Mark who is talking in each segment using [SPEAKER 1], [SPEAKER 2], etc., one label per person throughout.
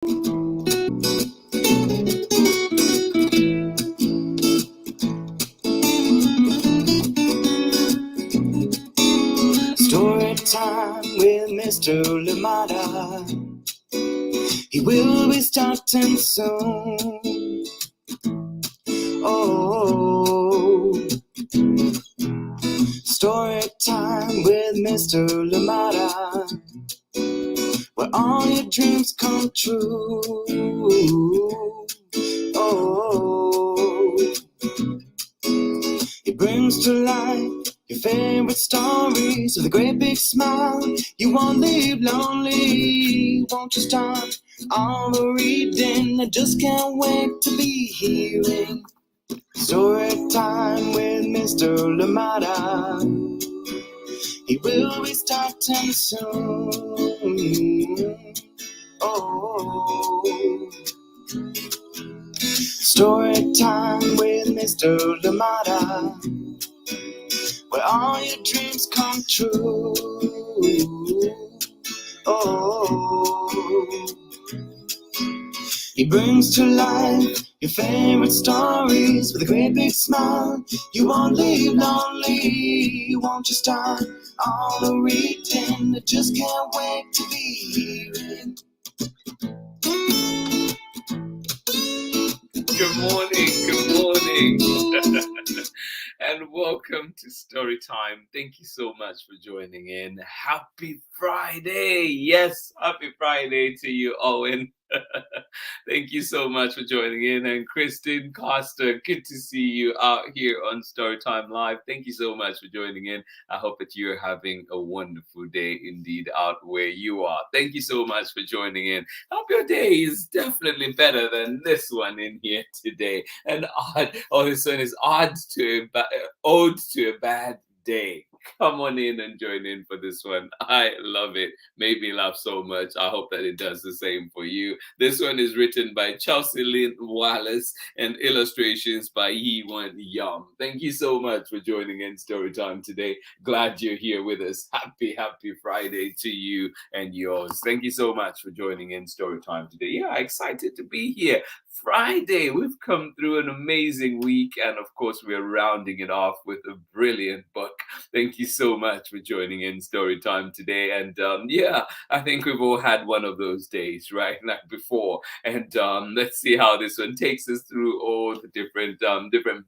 [SPEAKER 1] Story time with Mr. Lamada. He will be starting soon. Oh, story time with Mr. Lamada, where all your dreams come true. Oh, he brings to life your favorite stories with a great big smile. You won't live lonely, won't you start all the reading? I just can't wait to be hearing story time with Mr. Lamada. He will be starting soon. Oh, story time with Mr. Lamada, where all your dreams come true. Oh, he brings to life your favorite stories with a great big smile. You won't live lonely, won't you start all the reading? I just can't wait to be hearing.
[SPEAKER 2] Good morning. And welcome to Story Time. Thank you so much for joining in. Happy Friday. Yes, happy Friday to you, Owen. Thank you so much for joining in. And Kristen Costa, good to see you out here on Storytime Live. Thank you so much for joining in. I hope that you're having a wonderful day indeed out where you are. Thank you so much for joining in. I hope your day is definitely better than this one in here today. This one is Ode to a Bad Day. Come on in and join in for this one. I love it. Made me laugh so much. I hope that it does the same for you. This one is written by Chelsea Lin Wallace and illustrations by Hyewon Yum. Thank you so much for joining in Storytime today. Glad you're here with us. Happy Friday to you and yours. Thank you so much for joining in Storytime today. Yeah, excited to be here. Friday, we've come through an amazing week, and of course, we're rounding it off with a brilliant book. Thank you so much for joining in Storytime today. And I think we've all had one of those days, right? Like before. And let's see how this one takes us through all the different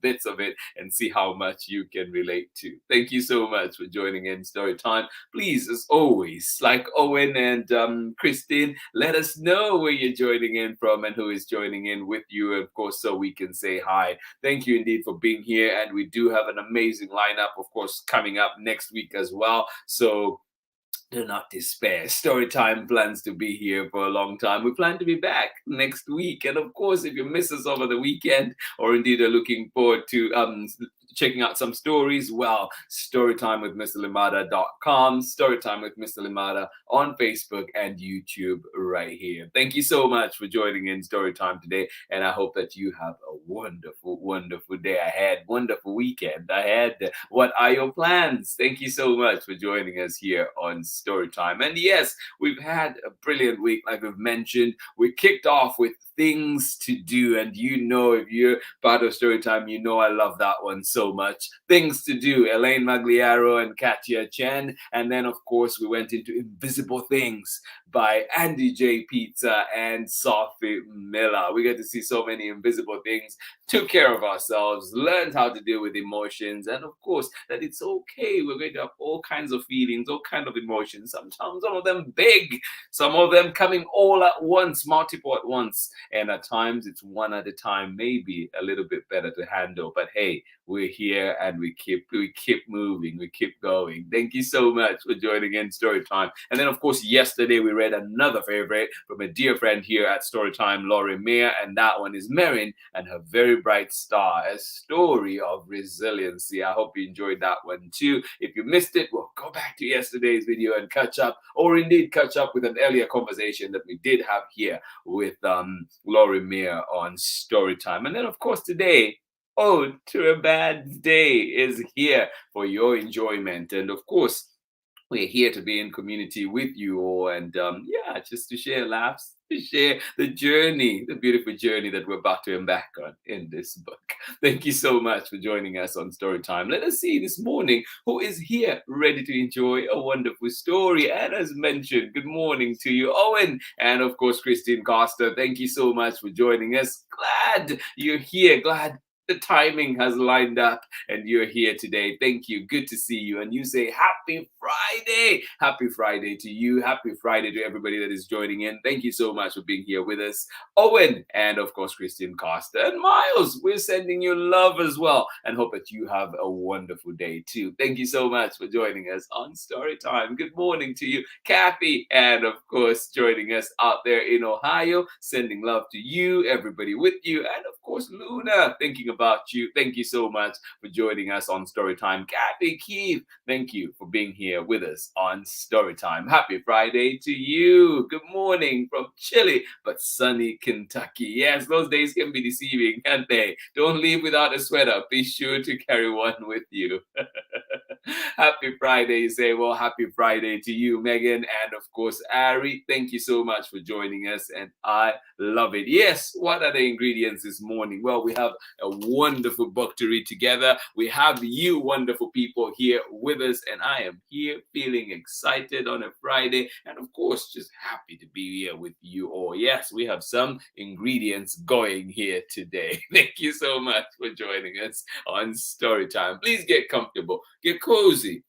[SPEAKER 2] bits of it and see how much you can relate to. Thank you so much for joining in Storytime. Please, as always, like Owen and Christine, let us know where you're joining in from and who is joining in with you, of course, so we can say hi. Thank you indeed for being here, and we do have an amazing lineup, of course, coming up next week as well. So do not despair. Storytime plans to be here for a long time. We plan to be back next week. And of course, if you miss us over the weekend or indeed are looking forward to checking out some stories, well, storytimewithmrlimada.com, Storytime with Mr. Limada on Facebook and YouTube right here. Thank you so much for joining in Storytime today. And I hope that you have a wonderful, wonderful day ahead, wonderful weekend ahead. What are your plans? Thank you so much for joining us here on Storytime. And yes, we've had a brilliant week, like we've mentioned. We kicked off with things to do, and you know, if you're part of Storytime, you know I love that one so much. Things to do, Elaine Magliaro and Katia Chen. And then of course we went into Invisible Things by Andy J. Pizza and Sophie Miller. We get to see so many invisible things, took care of ourselves, learned how to deal with emotions, and of course that it's okay. We're going to have all kinds of feelings, all kinds of emotions, sometimes some of them big, some of them coming all at once, multiple at once. And at times it's one at a time, maybe a little bit better to handle. But hey, we're here and we keep moving, we keep going. Thank you so much for joining in Storytime. And then of course yesterday we read another favorite from a dear friend here at Storytime, Laurie Mayer, and that one is Marin and Her Very Bright Star, a story of resiliency. I hope you enjoyed that one too. If you missed it, well, go back to yesterday's video and catch up, or indeed catch up with an earlier conversation that we did have here with Laurie Mayer on Storytime. And then of course today, Ode to a Bad Day is here for your enjoyment. And of course, we're here to be in community with you all, and just to share laughs, share the journey, the beautiful journey that we're about to embark on in this book. Thank you so much for joining us on Storytime. Let us see this morning who is here ready to enjoy a wonderful story. And as mentioned, good morning to you, Owen, and of course, Christine Costa. Thank you so much for joining us. Glad you're here. Glad the timing has lined up and you're here today. Thank you. Good to see you. And you say happy Friday. Happy Friday to you. Happy Friday to everybody that is joining in. Thank you so much for being here with us. Owen and of course Christine Costa and Miles. We're sending you love as well and hope that you have a wonderful day too. Thank you so much for joining us on Storytime. Good morning to you, Kathy, and of course joining us out there in Ohio. Sending love to you, everybody with you, and of course Luna, thinking about you. Thank you so much for joining us on Storytime. Kathy, Keith, thank you for being here with us on Storytime. Happy Friday to you. Good morning from chilly but sunny Kentucky. Yes, those days can be deceiving, can't they? Don't leave without a sweater. Be sure to carry one with you. Happy Friday, you say. Well, happy Friday to you, Megan, and of course, Ari. Thank you so much for joining us, and I love it. Yes, what are the ingredients this morning? Well, we have a wonderful book to read together. We have you wonderful people here with us, and I am here feeling excited on a Friday, and of course, just happy to be here with you all. Yes, we have some ingredients going here today. Thank you so much for joining us on Storytime. Please get comfortable, get cozy,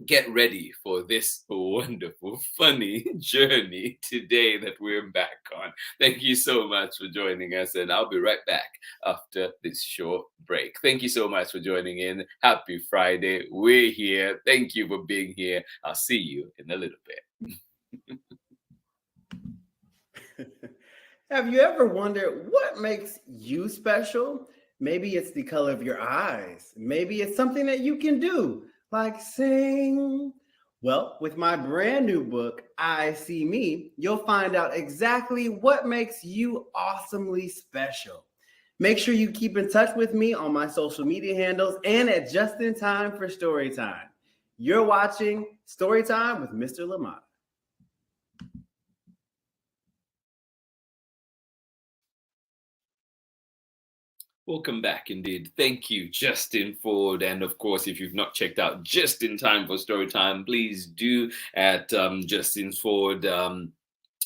[SPEAKER 2] get ready for this wonderful, funny journey today that we're back on. Thank you so much for joining us, and I'll be right back after this short break. Thank you so much for joining in. Happy Friday. We're here. Thank you for being here. I'll see you in a little bit.
[SPEAKER 3] Have you ever wondered what makes you special? Maybe it's the color of your eyes. Maybe it's something that you can do, like sing. Well, with my brand new book, I See Me, you'll find out exactly what makes you awesomely special. Make sure you keep in touch with me on my social media handles and at Just in Time for Storytime. You're watching Storytime with Mr. Lamont.
[SPEAKER 2] Welcome back indeed. Thank you, Justin Ford. And of course, if you've not checked out Just in Time for Storytime, please do at Justin Ford.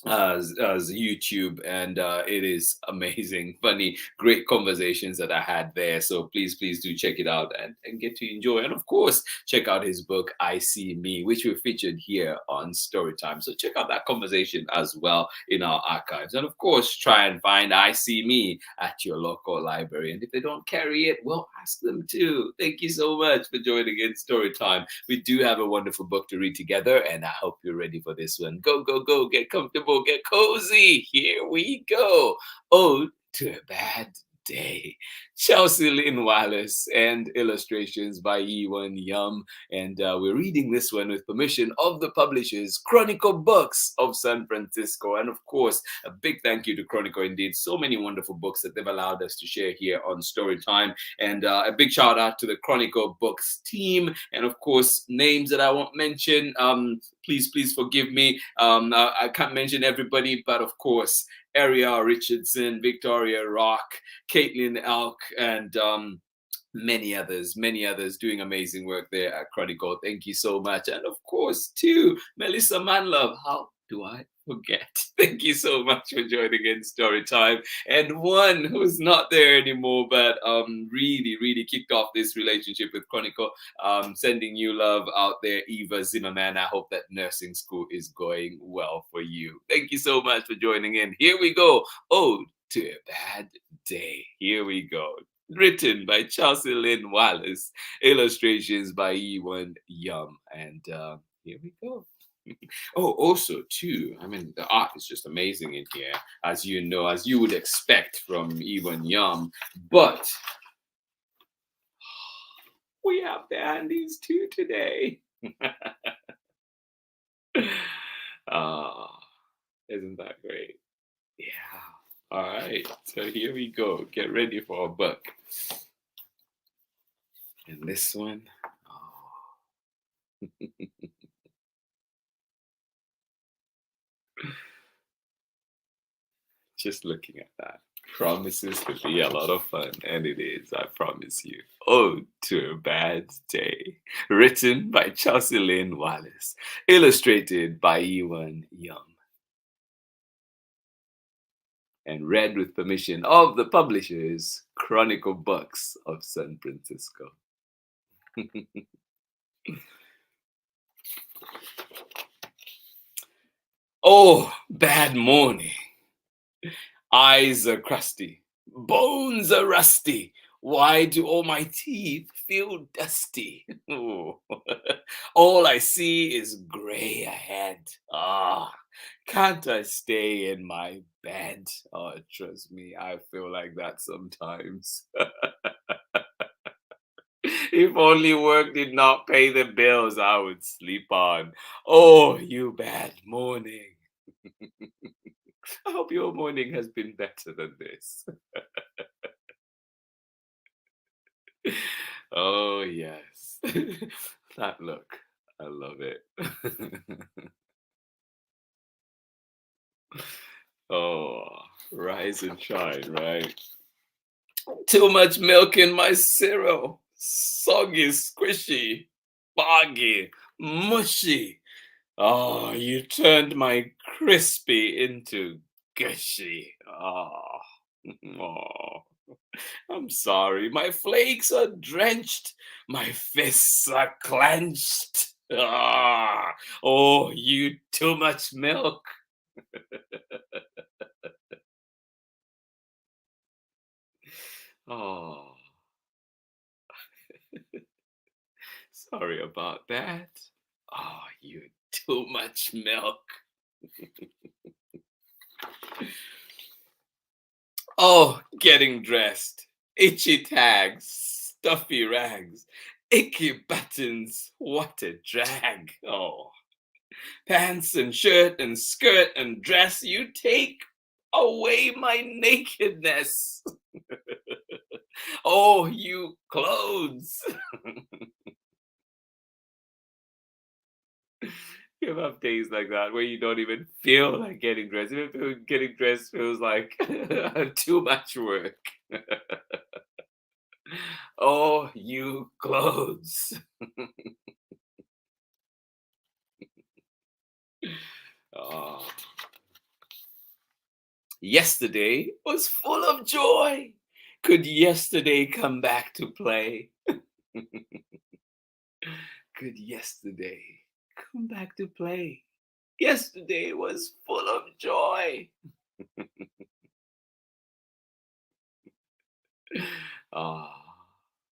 [SPEAKER 2] As YouTube, and it is amazing, funny, great conversations that I had there. So please do check it out and get to enjoy. And of course, check out his book, I See Me, which we featured here on Storytime. So check out that conversation as well in our archives. And of course, try and find I See Me at your local library. And if they don't carry it, well, ask them to. Thank you so much for joining in Storytime. We do have a wonderful book to read together, and I hope you're ready for this one. Go, get comfortable, get cozy. Here we go. Ode to a Bad Day. Chelsea Lin Wallace and illustrations by Hyewon Yum. And we're reading this one with permission of the publishers, Chronicle Books of San Francisco. And of course, a big thank you to Chronicle indeed. So many wonderful books that they've allowed us to share here on Storytime. And a big shout out to the Chronicle Books team. And of course, names that I won't mention. Please forgive me. I can't mention everybody, but of course, Ariel Richardson, Victoria Rock, Caitlin Elk, and many others doing amazing work there at Chronicle. Thank you so much. And of course, too, Melissa Manlove. How do I forget? Thank you so much for joining in Storytime. And one who's not there anymore, but really kicked off this relationship with Chronicle. Sending you love out there, Eva Zimmerman. I hope that nursing school is going well for you. Thank you so much for joining in. Here we go. Ode to a Bad Day. Here we go. Written by Chelsea Lin Wallace. Illustrations by Hyewon Yum. And here we go. Oh, also too, I mean, the art is just amazing in here, as you know, as you would expect from Hyewon Yum. But we have the handies too today. Isn't that great? Yeah. All right. So here we go. Get ready for our book. And this one. Oh. Just looking at that promises to be a lot of fun, and it is, I promise you. Ode to a Bad Day. Written by Chelsea Lin Wallace. Illustrated by Hyewon Yum. And read with permission of the publishers, Chronicle Books of San Francisco. Oh, bad morning. Eyes are crusty, bones are rusty. Why do all my teeth feel dusty? Oh. All I see is gray ahead. Can't I stay in my bed? Oh, trust me, I feel like that sometimes. If only work did not pay the bills, I would sleep on. Oh, you bad morning. I hope your morning has been better than this. Oh, yes. That look. I love it. Oh, rise and shine, right? Too much milk in my cereal. Soggy, squishy, boggy, mushy. Oh, you turned my crispy into gushy. Oh, oh. I'm sorry. My flakes are drenched. My fists are clenched. Oh, you too much milk. Oh, sorry about that. Oh, you too much milk. Oh, getting dressed. Itchy tags, stuffy rags, icky buttons. What a drag. Oh, pants and shirt and skirt and dress. You take away my nakedness. Oh, you clothes. You have days like that where you don't even feel like getting dressed. Even getting dressed feels like too much work. Oh, you clothes. Oh. Yesterday was full of joy. Could yesterday come back to play? Could yesterday come back to play? Yesterday was full of joy. Oh,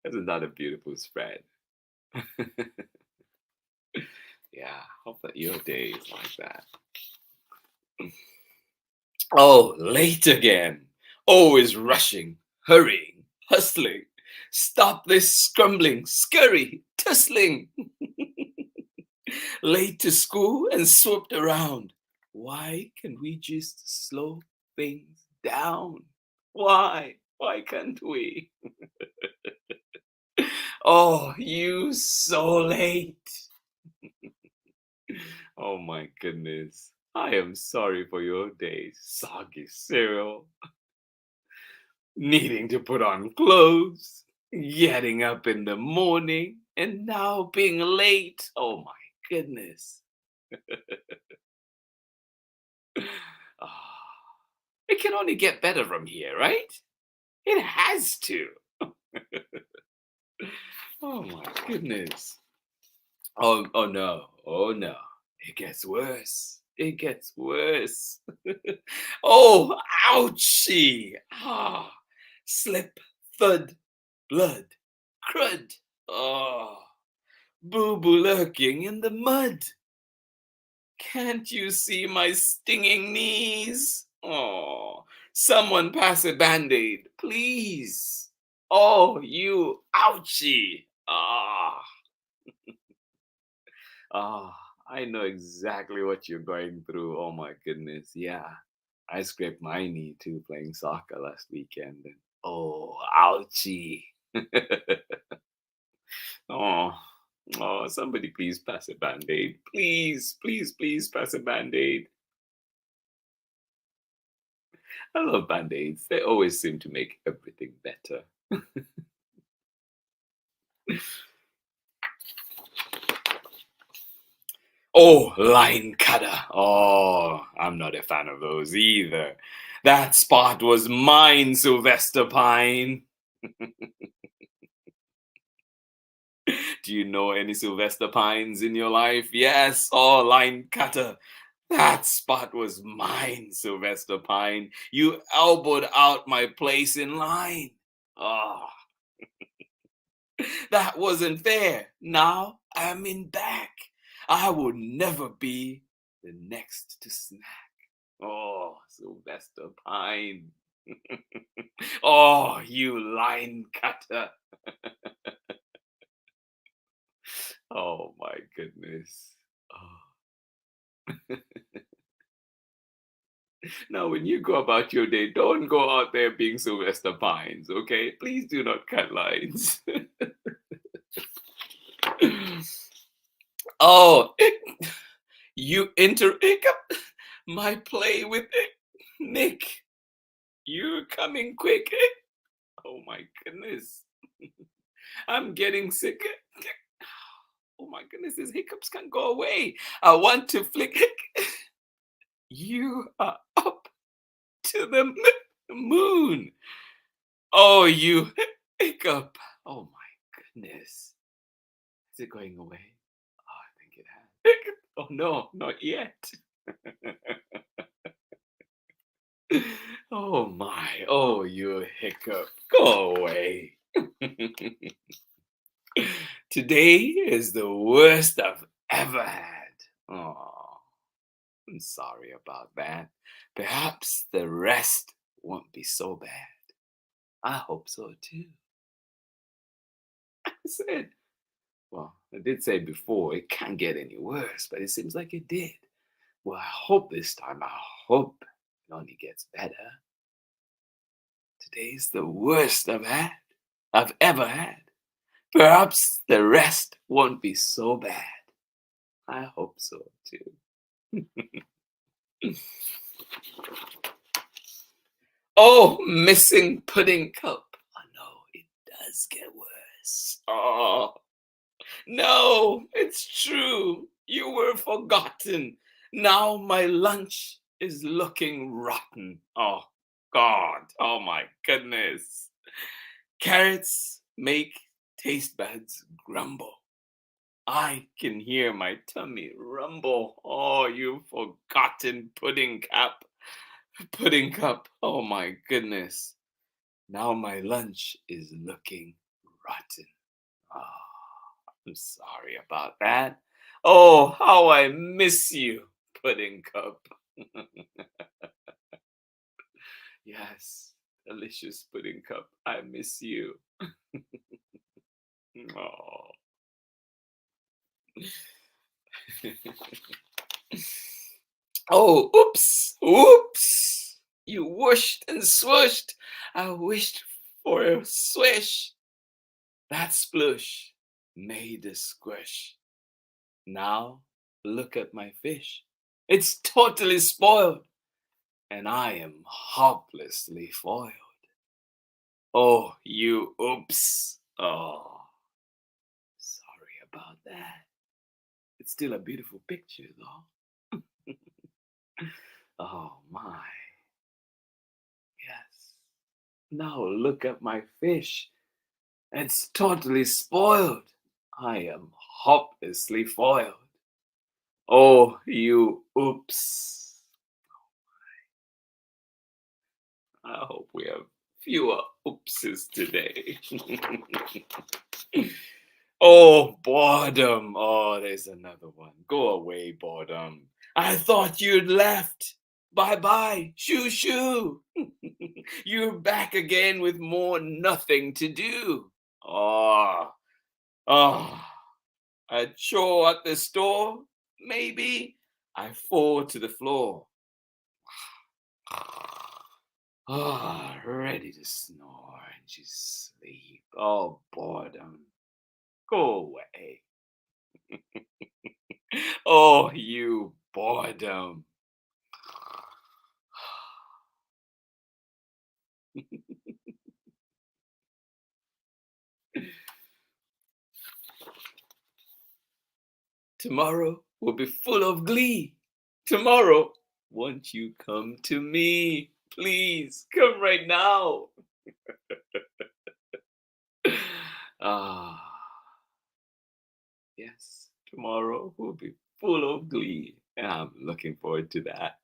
[SPEAKER 2] isn't that a beautiful spread? Yeah, hope that your day is like that. Oh, late again. Always rushing, hurrying, hustling. Stop this scrambling, scurry, tussling. Late to school and swooped around. Why can we just slow things down? Why? Why can't we? Oh, you so late. Oh my goodness. I am sorry for your days, soggy cereal, needing to put on clothes, getting up in the morning, and now being late. Oh my goodness. Ah, it can only get better from here, right? It has to. Oh my goodness. Oh no. Oh no. It gets worse. It gets worse. Oh, ouchie. Ah, slip, thud, blood, crud. Oh, boo boo lurking in the mud. Can't you see my stinging knees? Oh, someone pass a band-aid, please. Oh, you ouchie. Ah, I know exactly what you're going through. Oh my goodness. Yeah. I scraped my knee too playing soccer last weekend. And oh, ouchie. Oh, oh, somebody please pass a band-aid. Please, please, please pass a band-aid. I love Band-Aids. They always seem to make everything better. Oh, line cutter. Oh, I'm not a fan of those either. That spot was mine, Sylvester Pine. Do you know any Sylvester Pines in your life? Yes, oh, line cutter. That spot was mine, Sylvester Pine. You elbowed out my place in line. Oh, that wasn't fair. Now I'm in back. I will never be the next to snack. Oh, Sylvester Pine. Oh, you line cutter. Oh my goodness. Oh. Now, when you go about your day, don't go out there being Sylvester Pines, okay? Please do not cut lines. Oh, you hiccup my play with Nick. You're coming quick. Oh my goodness. I'm getting sick. Oh my goodness, these hiccups can't go away. I want to flick. You are up to the moon. Oh, you hiccup. Oh my goodness. Is it going away? Oh, I think it has. Oh no, not yet. Oh my. Oh, you hiccup. Go away. Today is the worst I've ever had. Oh, I'm sorry about that. Perhaps the rest won't be so bad. I hope so too. I said, well, I did say before, it can't get any worse, but it seems like it did. Well, I hope this time, I hope it only gets better. Today's the worst I've ever had. Perhaps the rest won't be so bad. I hope so too. Oh, missing pudding cup. Oh no, it does get worse. Oh, no, it's true. You were forgotten. Now my lunch is looking rotten. Oh, God. Oh, my goodness. Carrots make taste buds grumble. I can hear my tummy rumble. Oh, you forgotten pudding cup. Pudding cup. Oh, my goodness. Now my lunch is looking rotten. Oh, I'm sorry about that. Oh, how I miss you, pudding cup. Yes, delicious pudding cup. I miss you. Oh. Oh, oops, oops. You whooshed and swooshed. I wished for a swish. That splush made a squish. Now look at my fish. It's totally spoiled, and I am hopelessly foiled. Oh, you oops. Oh, sorry about that. It's still a beautiful picture, though. Oh, my. Yes. Now look at my fish. It's totally spoiled. I am hopelessly foiled. Oh, you oops. I hope we have fewer oopses today. Oh, boredom. Oh, there's another one. Go away, boredom. I thought you'd left. Bye bye. Shoo shoo. You're back again with more nothing to do. Oh, oh. A chore at the store? Maybe. I fall to the floor. Oh, ready to snore and just sleep. Oh, boredom. Go away. Oh, you boredom. Tomorrow will be full of glee. Tomorrow, won't you come to me? Please come right now. Ah, yes, tomorrow will be full of glee. And I'm looking forward to that.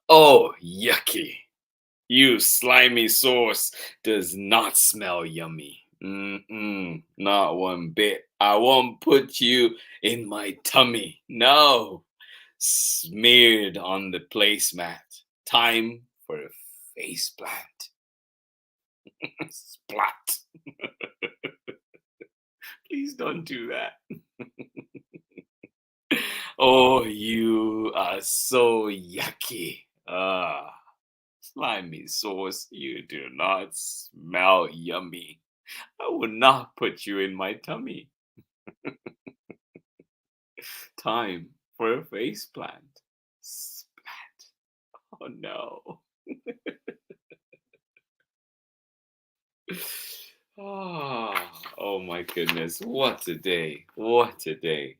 [SPEAKER 2] Oh, yucky. You slimy sauce does not smell yummy. Not one bit. I won't put you in my tummy. No. Smeared on the placemat. Time for a face plant. Splat. Please don't do that. Oh, you are so yucky. Slimy sauce, you do not smell yummy. I will not put you in my tummy. Time for a face plant. Splat. Oh no. Oh my goodness. What a day. What a day.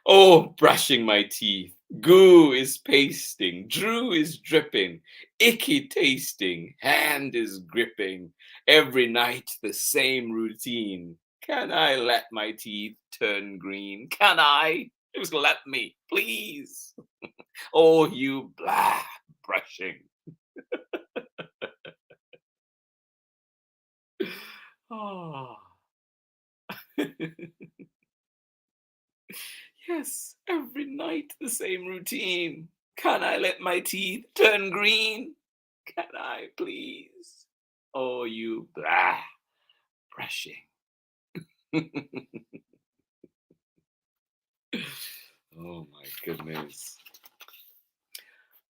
[SPEAKER 2] Oh, brushing my teeth. Goo is pasting. Drew is dripping. Icky tasting. Hand is gripping. Every night the same routine. Can I let my teeth turn green? Can I? Just let me, please. Oh, you blah brushing. Oh. Yes, every night the same routine. Can I let my teeth turn green? Can I, please? Oh, you blah brushing. Oh my goodness.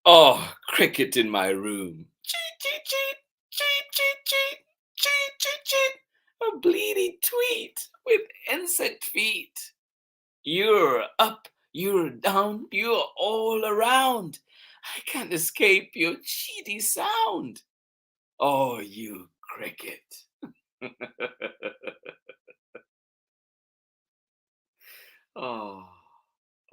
[SPEAKER 2] Oh, cricket in my room. Cheat, cheat, cheat, cheat, cheat, cheat, cheat, cheat, cheat. A bleedy tweet with insect feet. You're up, you're down, you're all around. I can't escape your cheaty sound. Oh, you cricket. Oh,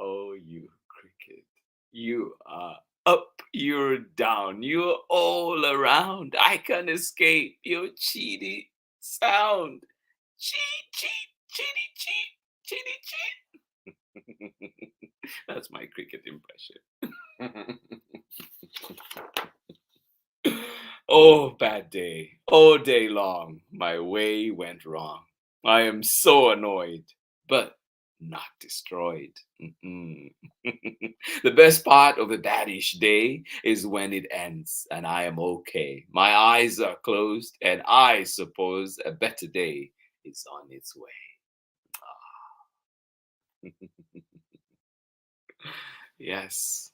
[SPEAKER 2] oh, you cricket. You are up, you're down, you're all around. I can't escape your cheaty sound. Cheat, cheat, cheaty, cheat, cheaty, cheat. That's my cricket impression. Oh, bad day. All day long, my way went wrong. I am so annoyed, but not destroyed. The best part of a baddish day is when it ends and I am okay. My eyes are closed, and I suppose a better day is on its way. Yes.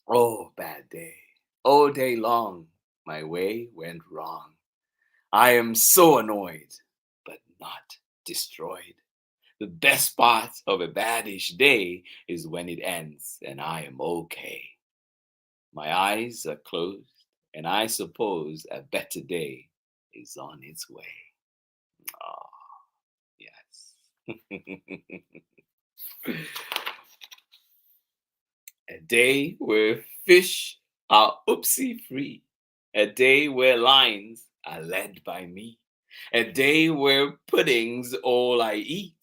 [SPEAKER 2] Oh, bad day. All day long, my way went wrong. I am so annoyed, but not destroyed. The best part of a baddish day is when it ends and I am okay. My eyes are closed, and I suppose a better day is on its way. Oh, yes. A day where fish are oopsie free. A day where lines are led by me. A day where pudding's all I eat.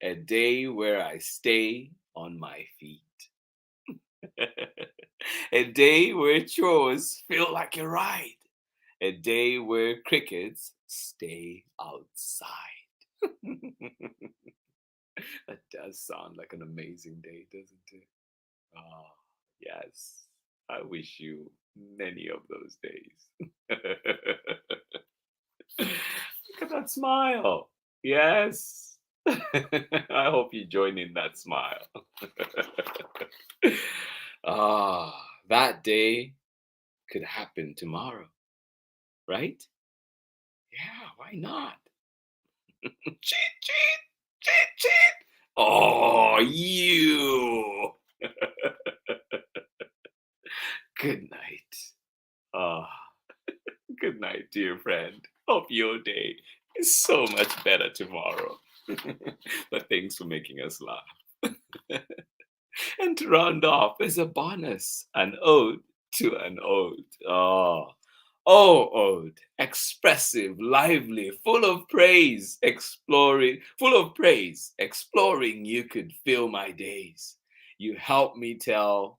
[SPEAKER 2] A day where I stay on my feet. A day where chores feel like a ride. A day where crickets stay outside. That does sound like an amazing day, doesn't it? Oh, yes. I wish you many of those days. Look at that smile. Yes. I hope you join in that smile. That day could happen tomorrow, right? Yeah, why not? Cheat, cheat, cheat, cheat. Oh, you. good night. Ah, good night, dear friend. Hope your day is so much better tomorrow. But thanks for making us laugh. And to round off, as a bonus, an ode to an ode. Oh, ode, expressive, lively, full of praise, full of praise, exploring, you could fill my days. You help me tell,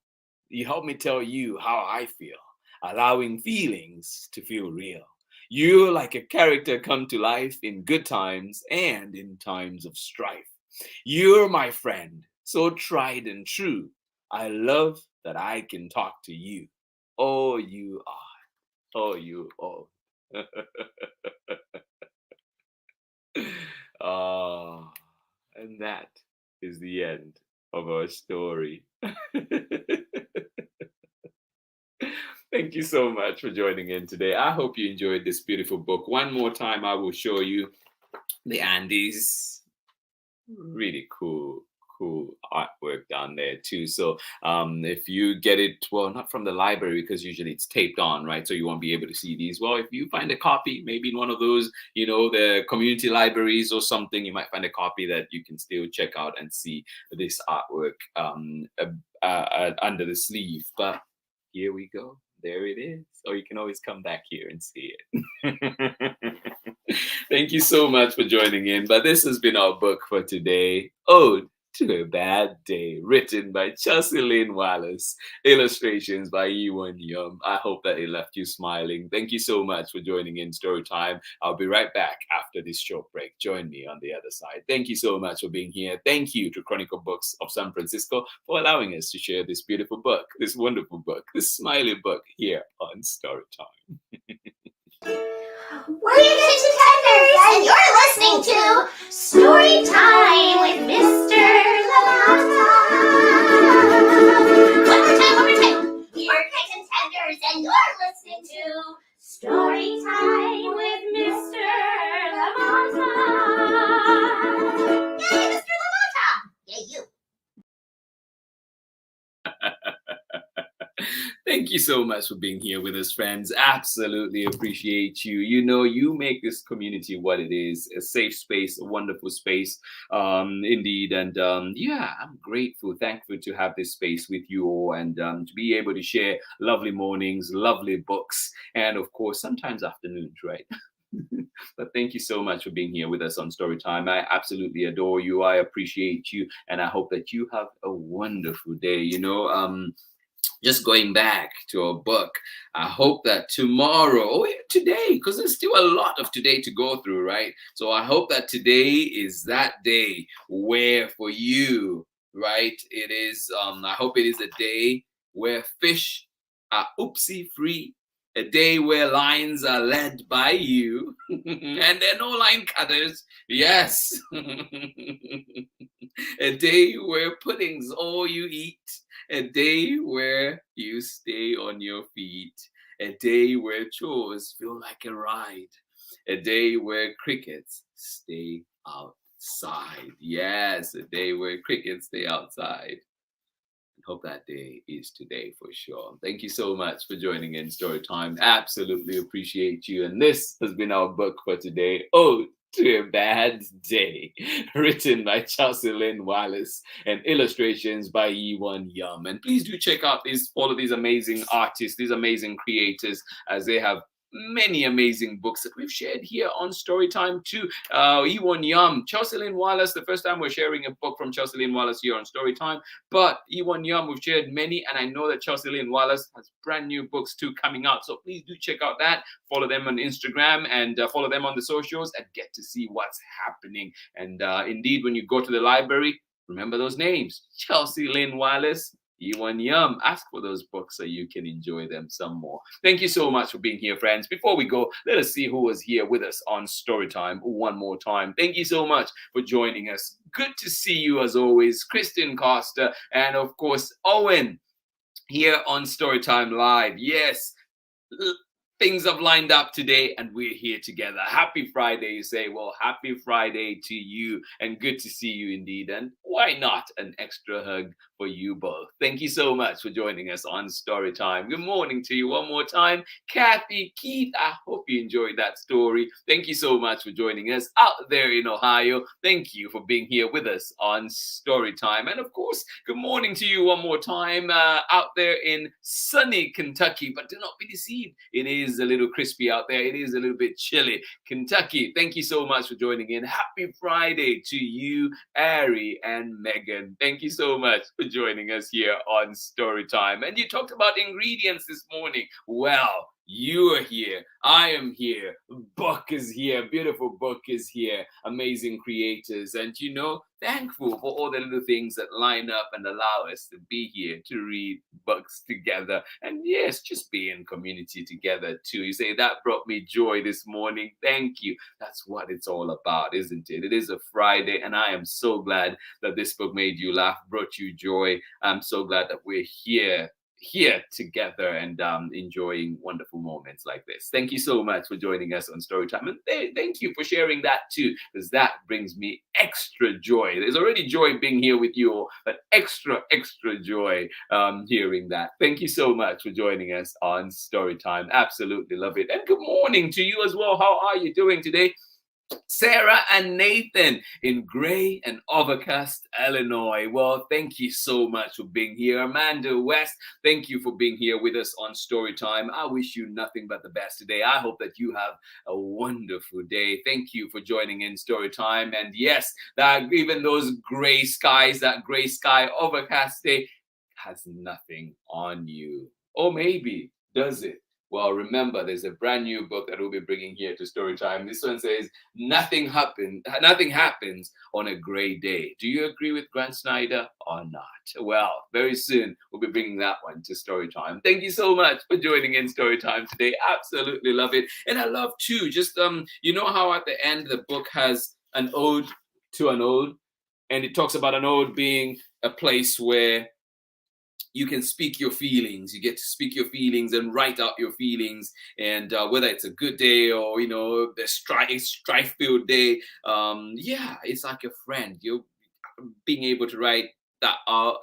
[SPEAKER 2] you help me tell you how I feel, allowing feelings to feel real. You, like a character, come to life in good times and in times of strife. You're my friend, so tried and true. I love that I can talk to you. Oh, you are. Oh, you are. Ah, and that is the end of our story. Thank you so much for joining in today. I hope you enjoyed this beautiful book. One more time, I will show you the Andes. Really cool artwork down there too. So if you get it, well, not from the library, because usually it's taped on, right? So you won't be able to see these. Well, if you find a copy, maybe in one of those, the community libraries or something, you might find a copy that you can still check out and see this artwork under the sleeve. But here we go. There it is. Or you can always come back here and see it. Thank you so much for joining in. But this has been our book for today, Ode to a Bad Day, written by Chelsea Lin Wallace, illustrations by Hyewon Yum. I hope that it left you smiling. Thank you so much for joining in Storytime. I'll be right back after this short break. Join me on the other side. Thank you so much for being here. Thank you to Chronicle Books of San Francisco for allowing us to share this beautiful book, this wonderful book, this smiley book here on Storytime.
[SPEAKER 1] We're your kitchen tenders, and you're listening to Story Time with Mr. Lamata. One more time. We're kitchen tenders, and you're listening to Story Time with Mr. Lamata. Yay, Mr. Lamata! Yay, you.
[SPEAKER 2] Thank you so much for being here with us, friends. Absolutely appreciate you. You make this community what it is, a safe space, a wonderful space, indeed. And I'm grateful, thankful to have this space with you all, and to be able to share lovely mornings, lovely books, and of course, sometimes afternoons, right? But thank you so much for being here with us on Storytime. I absolutely adore you. I appreciate you. And I hope that you have a wonderful day. Just going back to our book, I hope that today, because there's still a lot of today to go through, right? So I hope that today is that day where for you, right, it is, I hope it is a day where fish are oopsie free, a day where lines are led by you, and there are no line cutters. Yes. A day where pudding's all you eat. A day where you stay on your feet. A day where chores feel like a ride. A day where crickets stay outside. Yes, a day where crickets stay outside. Hope that day is today for sure. Thank you so much for joining in Storytime. Absolutely appreciate you. And this has been our book for today, Ode to a Bad Day, written by Chelsea Lin Wallace and illustrations by Hyewon Yum. And please do check out all of these amazing artists, these amazing creators, as they have many amazing books that we've shared here on Storytime too. Hyewon Yum, Chelsea Lin Wallace, the first time we're sharing a book from Chelsea Lin Wallace here on Storytime, but Hyewon Yum, we've shared many, and I know that Chelsea Lin Wallace has brand new books too coming out, so please do check out that. Follow them on Instagram and follow them on the socials and get to see what's happening. And indeed, when you go to the library, remember those names: Chelsea Lin Wallace, Hyewon Yum. Ask for those books so you can enjoy them some more. Thank you so much for being here, friends. Before we go, let us see who was here with us on Storytime one more time. Thank you so much for joining us. Good to see you as always, Kristen Costa, and of course, Owen here on Storytime Live. Yes. things have lined up today and we're here together. Happy Friday, you say. Well, happy Friday to you and good to see you indeed. And why not an extra hug for you both? Thank you so much for joining us on Storytime. Good morning to you one more time. Kathy, Keith, I hope you enjoyed that story. Thank you so much for joining us out there in Ohio. Thank you for being here with us on Storytime. And of course, good morning to you one more time out there in sunny Kentucky. But do not be deceived. It is a little crispy out there. It is a little bit chilly. Kentucky, thank you so much for joining in. Happy Friday to you, Ari and Megan. Thank you so much for joining us here on Storytime. And you talked about ingredients this morning. Well, you are here. I am here. Buck is here. Beautiful Buck is here. Amazing creators. And thankful for all the little things that line up and allow us to be here to read books together. And yes, just be in community together too. You say, that brought me joy this morning. Thank you. That's what it's all about, isn't it? It is a Friday, and I am so glad that this book made you laugh, brought you joy. I'm so glad that we're here together and enjoying wonderful moments like this. Thank you so much for joining us on Storytime, and thank you for sharing that too, because that brings me extra joy. There's already joy being here with you all, but extra joy hearing that. Thank you so much for joining us on Storytime. Absolutely love it. And good morning to you as well. How are you doing today? Sarah and Nathan in gray and overcast Illinois. Well, thank you so much for being here. Amanda West, thank you for being here with us on Storytime. I wish you nothing but the best today. I hope that you have a wonderful day. Thank you for joining in Storytime. And yes, that even those gray skies, that gray sky overcast day has nothing on you. Or maybe, does it? Well, remember, there's a brand new book that we'll be bringing here to Storytime. This one says, nothing happens on a gray day. Do you agree with Grant Snyder or not? Well, very soon we'll be bringing that one to Storytime. Thank you so much for joining in Storytime today. Absolutely love it. And I love too, just, you know how at the end the book has an ode to an ode, and it talks about an ode being a place where you can speak your feelings. You get to speak your feelings and write out your feelings. And whether it's a good day or, the strife-filled day, it's like a friend. You're being able to write that out.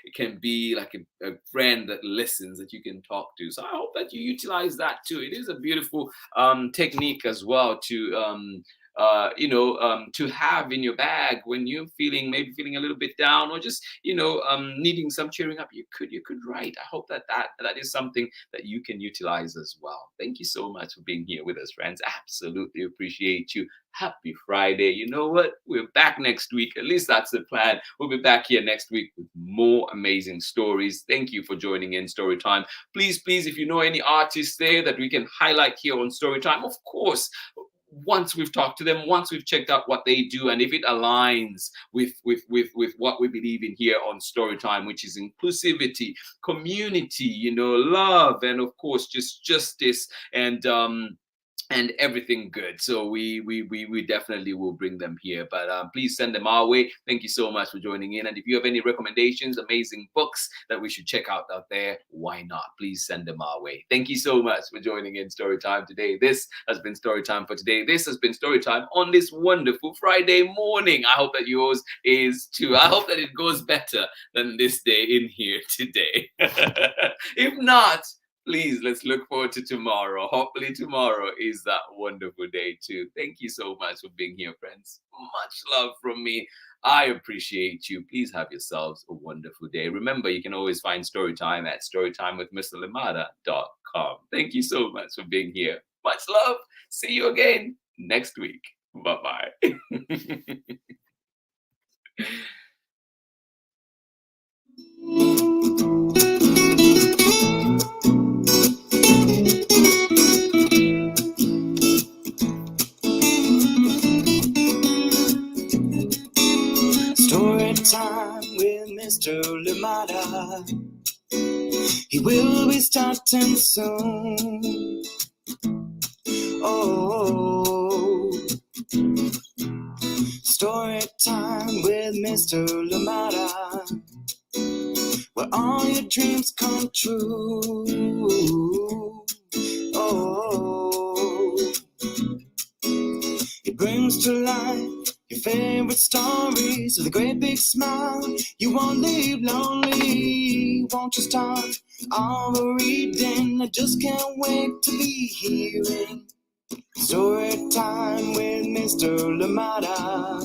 [SPEAKER 2] It can be like a friend that listens, that you can talk to. So I hope that you utilize that too. It is a beautiful technique as well to to have in your bag when you're feeling a little bit down, or just needing some cheering up. You could write. I hope that is something that you can utilize as well. Thank you so much for being here with us, friends. Absolutely appreciate you. Happy Friday. You know what? We're back next week. At least that's the plan. We'll be back here next week with more amazing stories. Thank you for joining in Storytime. Please, if you know any artists there that we can highlight here on Storytime, of course, once we've talked to them, once we've checked out what they do, and if it aligns with what we believe in here on Storytime, which is inclusivity, community, love, and of course just justice and everything good. So we definitely will bring them here. But please send them our way. Thank you so much for joining in. And if you have any recommendations, amazing books that we should check out there, why not? Please send them our way. Thank you so much for joining in Storytime today. This has been Storytime for today. This has been Storytime on this wonderful Friday morning. I hope that yours is too. I hope that it goes better than this day in here today. If not, please, let's look forward to tomorrow. Hopefully tomorrow is that wonderful day too. Thank you so much for being here, friends. Much love from me. I appreciate you. Please have yourselves a wonderful day. Remember, you can always find Storytime at storytimewithmrlimada.com. Thank you so much for being here. Much love. See you again next week. Bye-bye.
[SPEAKER 1] Time with Mr. Limada. He will be starting soon. Oh, story time with Mr. Limada, where all your dreams come true. Oh. your favorite stories with a great big smile. You won't live lonely, won't you start all the reading? I just can't wait to be hearing story time with Mr. Lamada.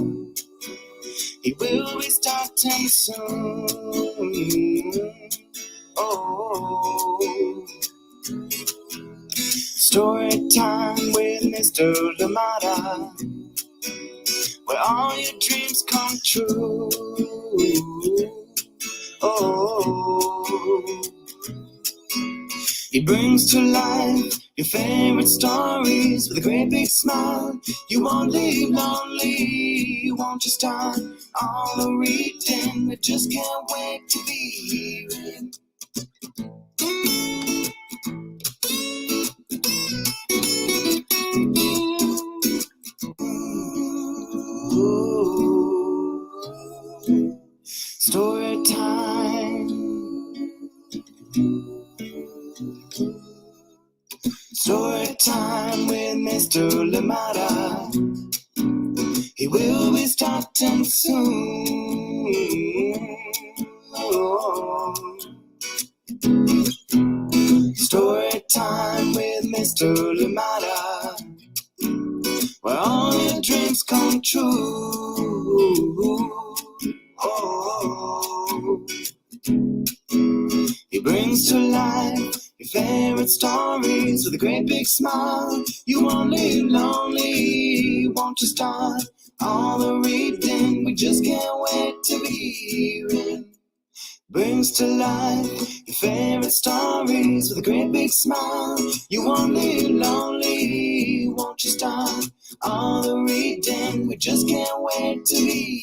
[SPEAKER 1] He will be starting soon. Oh, story time with Mr. Lamada, where all your dreams come true. Oh, he brings to life your favorite stories with a great big smile. You won't live lonely, won't you start all the reading? I just can't wait to be hearing. Ooh, story time. Story time with Mr. Lamada. He will be starting soon. Oh. Story time with Mr. Lamada, where all your dreams come true. Oh. He brings to life your favorite stories with a great big smile. You won't live lonely, won't you start all the reading? We just can't wait to be hearing. Brings to life your favorite stories with a great big smile. You won't live lonely, won't you start all the reading? We just can't wait to be